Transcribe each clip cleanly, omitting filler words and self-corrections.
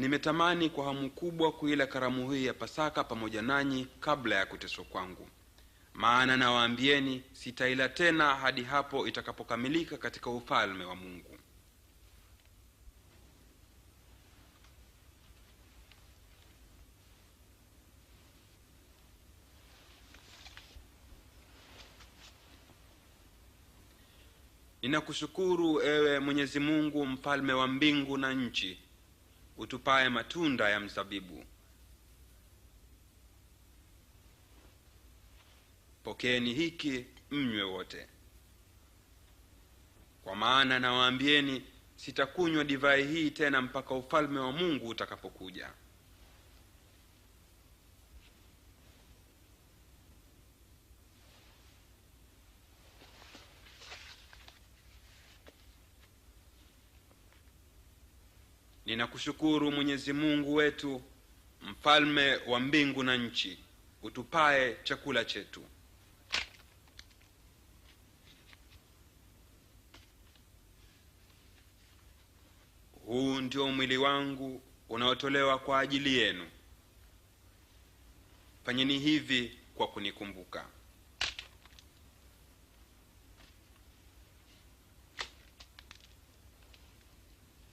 Nimetamani kwa hamu kubwa kuila karamu hii ya Pasaka pamoja nanyi kabla ya kuteswa kwangu. Maana nawaambieni, sitaila tena hadi hapo itakapokamilika katika ufalme wa Mungu. Ninakushukuru ewe Mwenyezi Mungu, mfalme wa mbingu na nchi, utupaye matunda ya mzabibu. Pokeeni hiki mnywe wote. Kwa maana nawaambieni, sitakunywa divai hii tena mpaka ufalme wa Mungu utakapokuja. Ninakushukuru Mwenyezi Mungu wetu, mfalme wa mbingu na nchi, utupaye chakula chetu. Huu ndio mwili wangu unaotolewa kwa ajili yenu. Fanyeni hivi kwa kunikumbuka.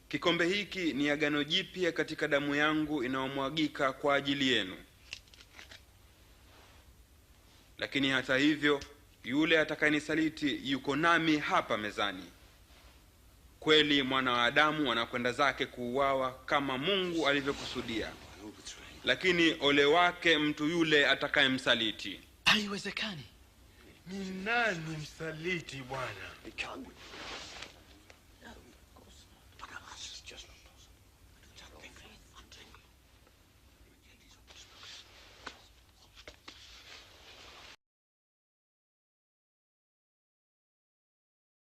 Kikombe hiki ni agano jipya katika damu yangu inayomwagika kwa ajili yenu. Lakini hata hivyo, yule atakayenisaliti yuko nami hapa mezani. Kweli mwana wa Adamu anakwenda zake kuuawa kama Mungu alivyokusudia. Lakini ole wake mtu yule atakayemsaliti. Haiwezekani. Ni nani msaliti Bwana?